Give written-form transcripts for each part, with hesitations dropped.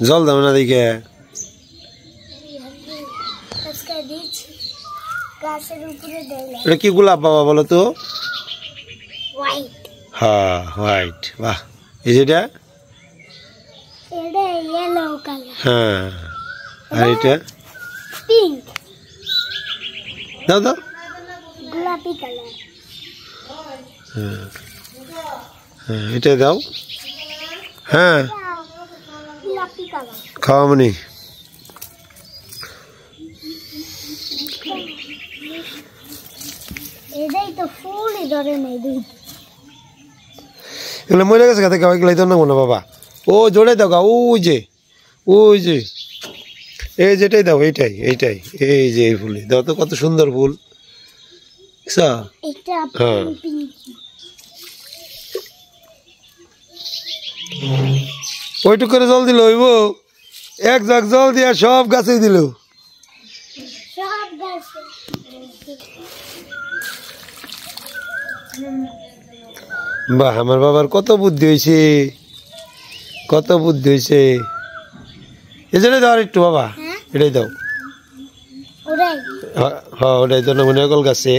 জল দাও না দেখে এটা কি গোলাপ বাবা বলো তো? হ্যাঁ হোয়াইট। বাহ এই যেটা হ্যাঁ আর এটা পিঙ্ক দাও দাও গোলাপি কালার হ্যাঁ হ্যাঁ এটা দাও হ্যাঁ গোলাপি কালার খাওয়া মনি এটাই তো ফুলই ধরে নেই দুধ এগুলো মরে গেছে খাতে খাওয়া এগুলো না মনে বাবা ও জোরে দাও গা ওই যে এই যেটাই দাও এইটাই এই যে এই ফুল দাও তো কত সুন্দর ফুল হ্যাঁ ওইটুক করে জল দিল হইব এক জাগ জল দিয়া সব গাছে দিল বাহ আমার বাবার কত বুদ্ধি হয়েছে এই জন্য দাও আর একটু বাবা এটাই দাও হ্যাঁ ওটাই তো মনে কল গাছে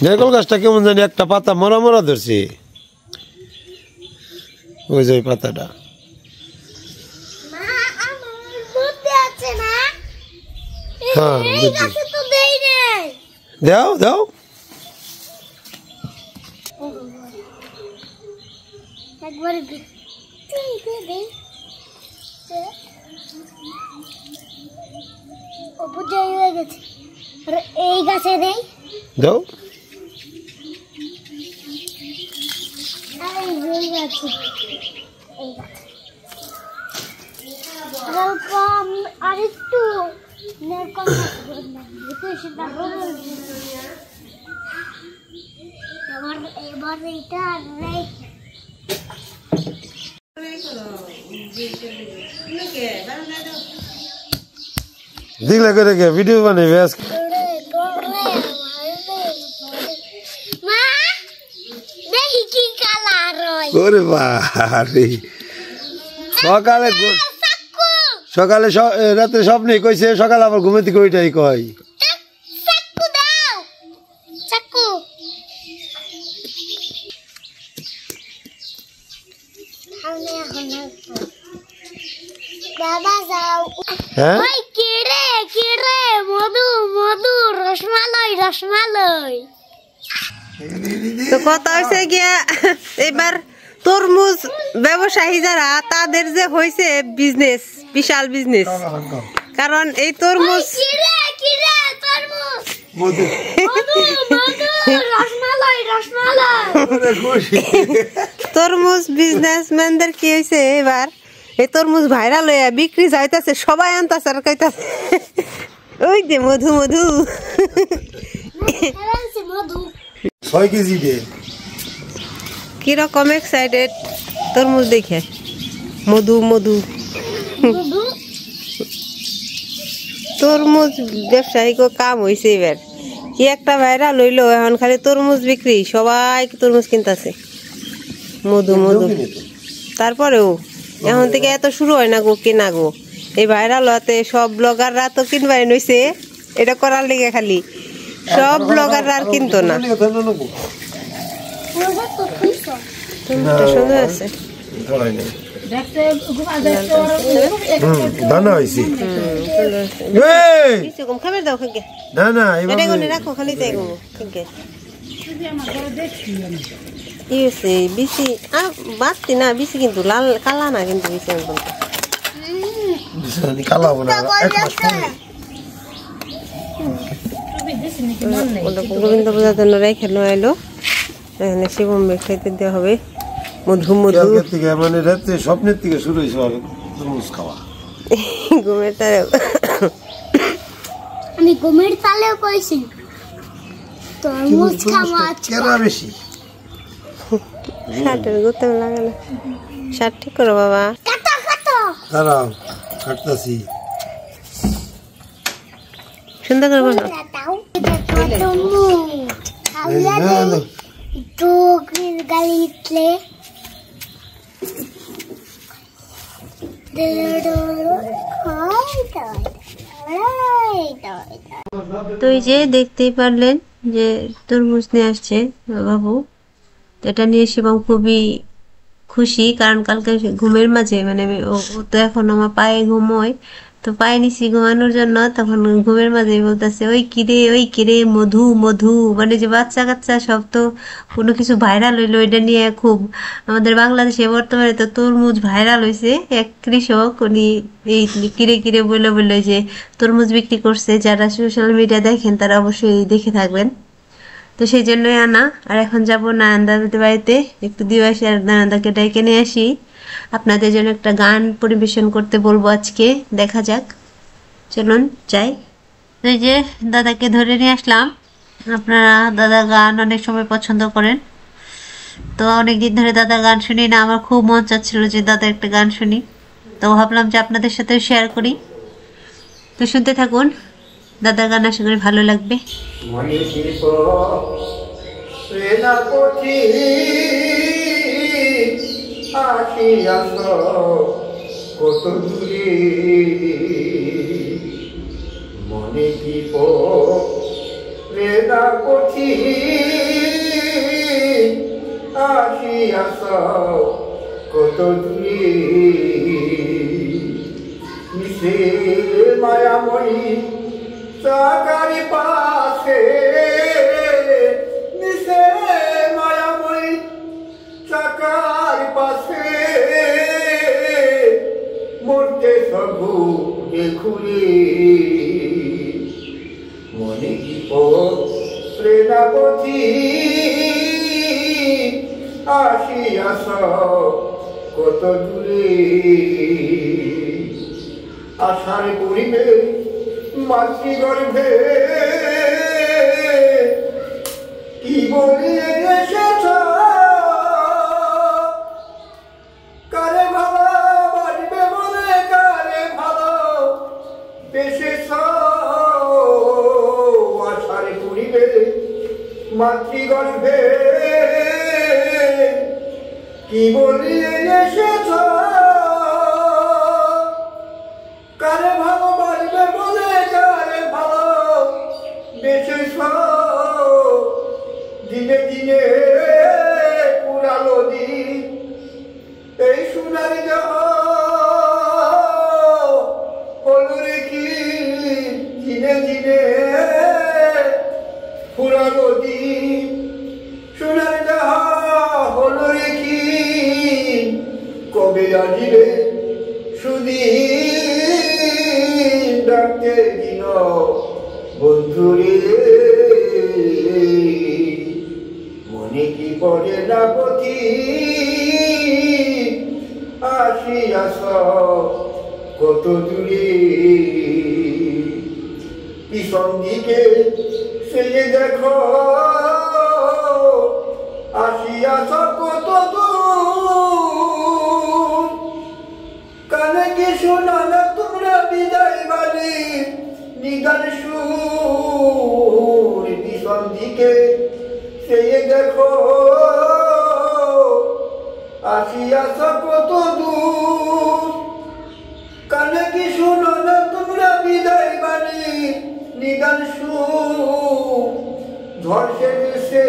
নারকল গাছটা কেমন জানি একটা পাতা মরা মরা ধরছে ওই যে পাতাটা হ্যাঁ দাও দাও একবার হয়ে গেছে এই গাছে নেই দাও আরেকটু এবার এটা দেখলে করে ভিডিও বানাবে আজকে ওরে বাড়ি সকালে রাতে স্বপ্নে কইছে সকালে আবার ঘুমে থেকে ওইটাই কয় রসমালাই তো কথা হয়েছে গিয়া এবার তরমুজ ব্যবসায়ী যারা তাদের যে হয়েছে বিজনেস বিশাল বিজনেস কারণ এই তরমুজ তরমুজ বিজনেসম্যানদের কি হয়েছে এবার এই তরমুজ ভাইরাল হয়ে বিক্রি যাইতেছে সবাই আনতেছে আর কইতাছে ওই যে মধু 6 কেজি দে কিরকম এক্সাইটেড তরমুজ দেখে মধু তরমুজ ব্যবসায়িক কাম হয়েছে এবার কি একটা ভাইরাল হইলো এখন খালি তরমুজ বিক্রি সবাই তরমুজ কিনতেছে মধু তারপরেও এখন থেকে এত শুরু হয় না গো কেনা গো এই ভাইরাল হতে সব ব্লগাররা তো কিনবাই নইছে এটা করার লেগে খালি সব ব্লগাররা আর কিনতো না সুন্দর আছে রাখো খালি বেশি বাঁচতি না বেশি কিন্তু লাল কালা না কিন্তু বেশি গোবিন্দ পূজার জন্য রেখে এলো এখানে শিবম খাইতে দেওয়া হবে মধু মানে রাতে স্বপ্নের থেকে শুরু হয়েছে তরমুজ খাওয়া ঘুমের তালে আমি ঘুমের তালেও কইছি তরমুজ খাওয়া বেশি শার্টের গুতে লাগে না। শার্ট ঠিক করো বাবা। কাটো কাটো দাঁড়াও কাটতাছি। সুন্দর করে বলো। কাটাও কাটো মু খাওয়া দে তো গালিতলে তো এই যে দেখতেই পারলেন যে তরমুজ নিয়ে আসছে বাবু। তো এটা নিয়ে শিবম খুবই খুশি, কারণ কালকে ঘুমের মাঝে মানে ও তো এখন আমার পায়ে ঘুমোয়, তো পায়ে নিছি ঘুমানোর জন্য, তখন ঘুমের মাঝে বলতেছে ওই কিরে মধু মধু, মানে যে বাচ্চা কাচ্চা সব তো কোনো কিছু ভাইরাল হইলো, এটা নিয়ে খুব আমাদের বাংলাদেশে বর্তমানে তো তরমুজ ভাইরাল হয়েছে। এক কৃষক উনি এই কিরে বলে যে তরমুজ বিক্রি করছে, যারা সোশ্যাল মিডিয়া দেখেন তারা অবশ্যই দেখে থাকবেন। তো সেই জন্যই আনা। আর এখন যাবো নানাদাদের বাড়িতে, একটু দিবাসী আর নানাদাকে ডেকে নিয়ে আসি, আপনাদের জন্য একটা গান পরিবেশন করতে বলবো আজকে, দেখা যাক, চলুন যাই। এই যে দাদাকে ধরে নিয়ে আসলাম। আপনারা দাদা গান অনেক সময় পছন্দ করেন, তো অনেকদিন ধরে দাদার গান শুনি না, আমার খুব মন চাচ্ছিল যে দাদার একটা গান শুনি, তো ভাবলাম যে আপনাদের সাথেও শেয়ার করি। তো শুনতে থাকুন, দাদার গান আশা করি ভালো লাগবে। কত দূরে মনে কি সেনাপতি আসিয়াছ কত দূরে মিশে মায়াময়ী চাকারি পাশে, মিশে মায়াময়ী চাকার পাশে মরতে সবু দেখুরে মনে কি সেনাপতি আসিয়াছ কত দূরে আশার করিবে মাতৃগর্ভে কি বলিয়ে এসেছ কারে ভালো বাড়িবে বলে কারে ভালো বেশেছ আশার করিবে মাতৃগর্ভে কি বলিয়ে এসেছ কারে ভালো বাড়িবে বলে কারে ভালো বেশেছ দিনে দিনে পুরালো দিন এই সোনার হলো রে কি দিনে দিনে পুরালো দিন সোনার হলো রে কি কবে আসিবে সুদিন ডাকতে দিন বন্ধুরে মনে কি পড়ে না পথি আসিয়াছ কত দূরে পিছন দিকে সে দেখো আসিয়াছ কত দূর কানে কি শোনা না তোমরা বিদায় বাণী নিগান সুর পিছন দিকে সে দেখো আসিয়াছ কত দূর কানে কি শোনো না তোমরা বিদায় বাণী নিগান সুর ঝড়ছে দেশে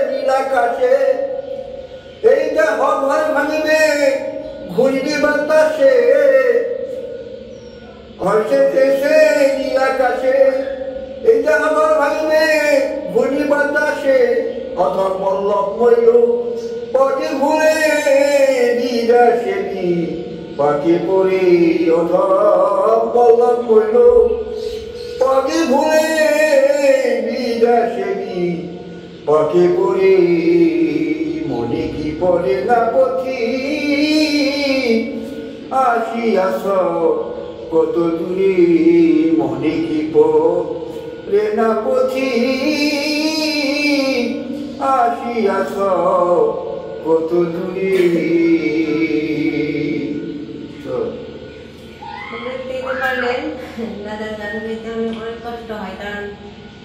নীলাকাশে এই দেহ ঘর ভাঙিবে ঘুরবি বাতাসে ঘরছে দেশে নীলাকাশে এই দেহ ঘর ভাঙিবে ঘুরবি বাতাসে অথর বল্লভ মইল পথে ঘুরে বিরাসেবি পাখি পড়ে অথর বল্লভ মইল পথে ঘুরে বিরাসেবি পাখি পড়ে মনে কি পড়ে না পথি আসিয়াছ কত দূরে মনে কি পড়ে না পথি আসিয়াছ কত দূরে দেখতে পারলেন দাদার গান গাইতে অনেক অনেক কষ্ট হয়, কারণ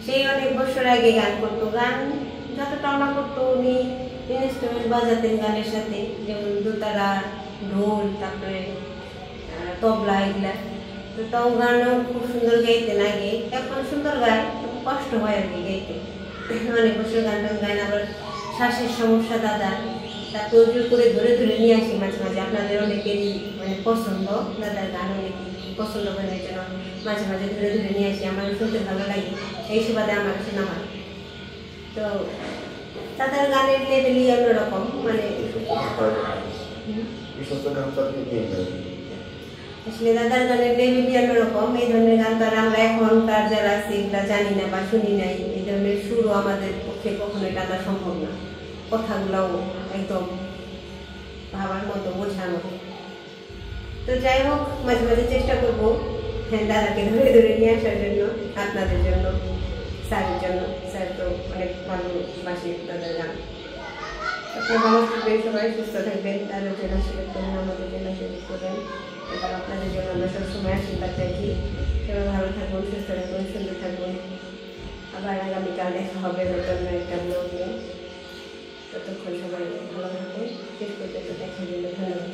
সেই অনেক বছর আগে গান করতো। গান যতটা আমরা করতো উনি ইনস্ট্রুমেন্ট বাজাতেন গানের সাথে, যেমন দোতারা, ঢোল, তারপরে তবলা, এগুলা। তো তাও গানও খুব সুন্দর গাইতেন আগে, এখন সুন্দর গায়, খুব কষ্ট হয় আর কি গাইতে। অনেক বছর গান টান গায় না, আবার শ্বাসের সমস্যা দাদার, তাকে জোর করে ধরে ধরে নিয়ে আসি মাঝে মাঝে। আপনাদের অনেকেরই মানে পছন্দ, দাদার গান অনেক পছন্দ করে, এই জন্য মাঝে মাঝে ধরে ধরে নিয়ে আসি, আমার শুনতে ভালো লাগে, এই সুবাদে আমার শোনা হয়। তো দাদার গানের লেভেলই অন্যরকম, মানে আসলে দাদার গানের লেভেলই অন্যরকম। এই ধরনের গান তো আর আমরা এখনকার যারা আছে এগুলা জানি না বা শুনি নাই, এই ধরনের সুরও আমাদের পক্ষে কখনোই টানা সম্ভব না, কথাগুলোও একদম ভাবার মতো, বোঝার মতো। তো যাই হোক, মাঝে মাঝে চেষ্টা করবো হ্যাঁ দাদাকে ধরে ধরে নিয়ে আসার জন্য, আপনাদের জন্য, স্যারের জন্য। স্যার তো অনেক ভালোবাসে দাদার গান। আপনি ভালো থাকবেন, সবাই সুস্থ থাকবেন, তাদের জন্য আশীর্বাদ করেন, আমাদের জন্য আশীর্বাদ করেন। এবার আপনাদের জন্য আমরা সবসময় আশীর্বাদ চাইছি। সবাই ভালো থাকুন, সুস্থ থাকুন, সুন্দর থাকুন। আবার আগামীকাল দেখা হবে নতুন একটা ব্লগ নিয়ে। ততক্ষণ সবাই ভালো থাকুন, শেষ পর্যন্ত দেখার জন্য ধন্যবাদ।